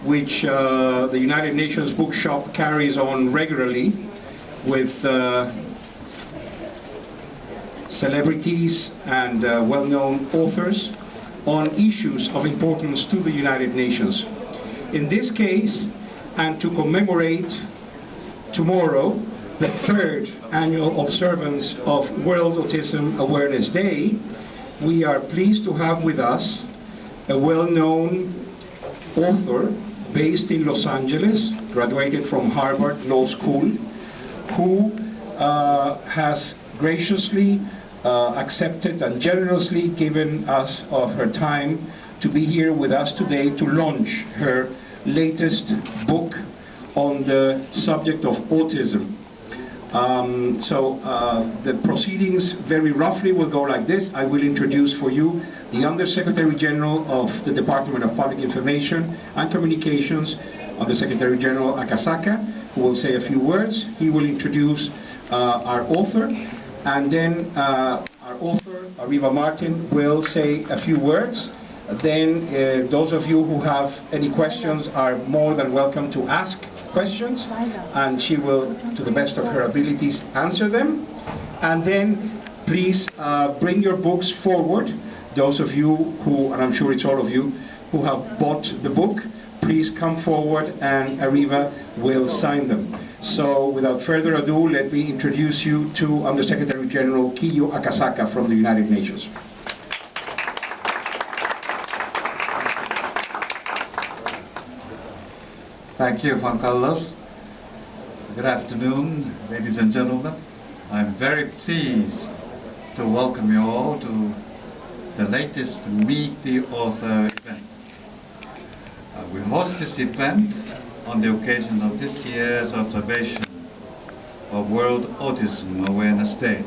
which the United Nations Bookshop carries on regularly with celebrities and well-known authors on issues of importance to the United Nations. In this case, and to commemorate tomorrow, the third annual observance of World Autism Awareness Day, we are pleased to have with us a well-known author based in Los Angeles, graduated from Harvard Law School, who has graciously accepted and generously given us of her time to be here with us today to launch her latest book on the subject of autism. The proceedings very roughly will go like this. I will introduce for you the Undersecretary General of the Department of Public Information and Communications, Undersecretary General Akasaka, who will say a few words. He will introduce our author, and then our author, Areva Martin, will say a few words. Then those of you who have any questions are more than welcome to ask questions, and she will, to the best of her abilities, answer them. And then please bring your books forward. Those of you who, and I'm sure it's all of you, who have bought the book, please come forward and Areva will sign them. So without further ado, let me introduce you to Undersecretary General Kiyo Akasaka from the United Nations. Thank you, Juan Carlos. Good afternoon, ladies and gentlemen. I'm very pleased to welcome you all to the latest Meet the Author event. We host this event on the occasion of this year's observation of World Autism Awareness Day.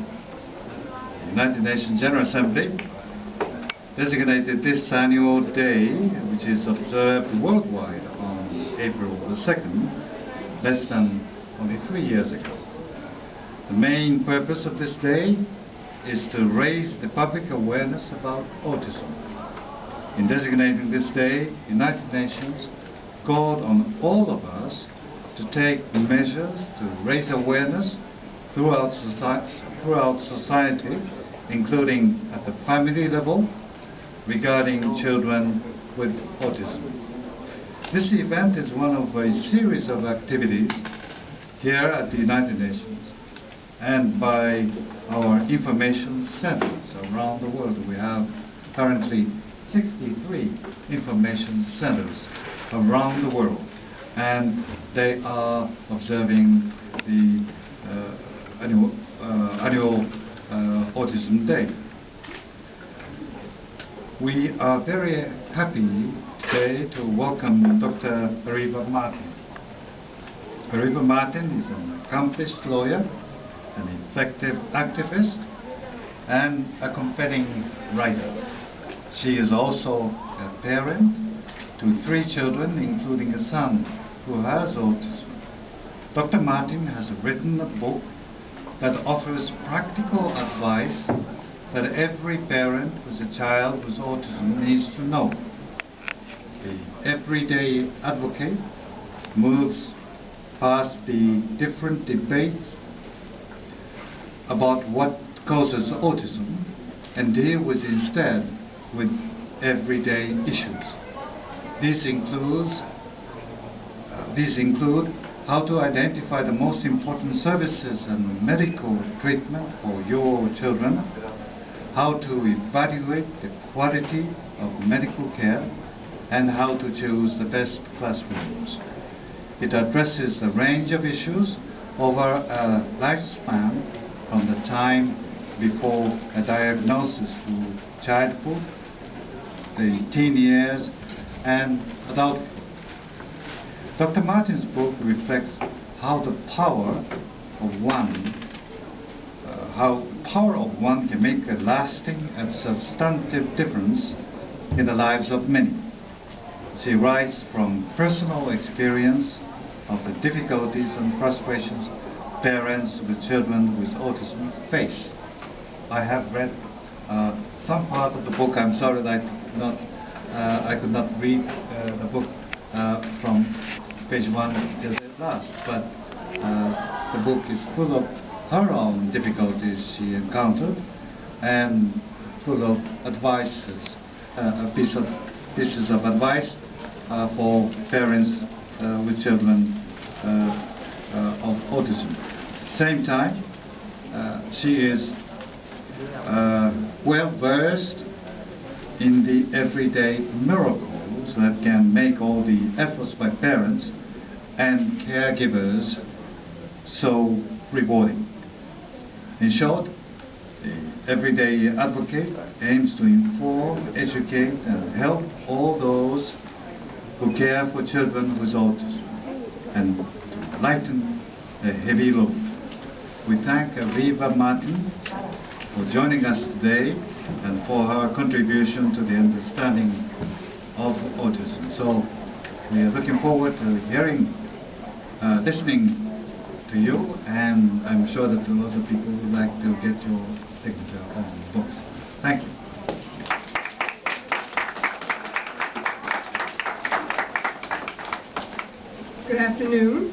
The United Nations General Assembly designated this annual day, which is observed worldwide on April the 2nd, less than only 3 years ago. The main purpose of this day is to raise the public awareness about autism. In designating this day, the United Nations called on all of us to take measures to raise awareness throughout society, including at the family level, regarding children with autism. This event is one of a series of activities here at the United Nations and by our information centers around the world. We have currently 63 information centers around the world, and they are observing the annual Autism Day. We are very happy today to welcome Dr. Areva Martin. Areva Martin is an accomplished lawyer, an effective activist, and a compelling writer. She is also a parent to 3 children, including a son who has autism. Dr. Martin has written a book that offers practical advice that every parent with a child with autism needs to know. The everyday advocate moves past the different debates about what causes autism and deal with instead with everyday issues. These include how to identify the most important services and medical treatment for your children, how to evaluate the quality of medical care, and how to choose the best classrooms. It addresses a range of issues over a lifespan from the time before a diagnosis through childhood, the teen years, and adulthood. Dr. Martin's book reflects how the power of one can make a lasting and substantive difference in the lives of many. She writes from personal experience of the difficulties and frustrations parents with children with autism face. I have read some part of the book. I'm sorry that I could not read the book from page 1 to the last, but the book is full of her own difficulties she encountered and full of advices, pieces of advice for parents with children of autism. Same time, she is well versed in the everyday miracles that can make all the efforts by parents and caregivers so rewarding. In short, the everyday advocate aims to inform, educate, and help all those who care for children with autism and to lighten a heavy load. We thank Areva Martin for joining us today and for her contribution to the understanding of autism. So we are looking forward to hearing, listening to you, and I'm sure that lots of people would like to get your signature on books. Thank you. Good afternoon,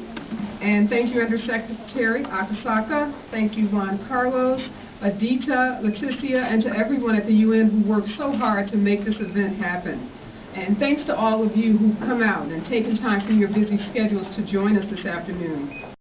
and thank you, Undersecretary Akasaka. Thank you, Juan Carlos, Adita, Leticia, and to everyone at the UN who worked so hard to make this event happen. And thanks to all of you who've come out and taken time from your busy schedules to join us this afternoon.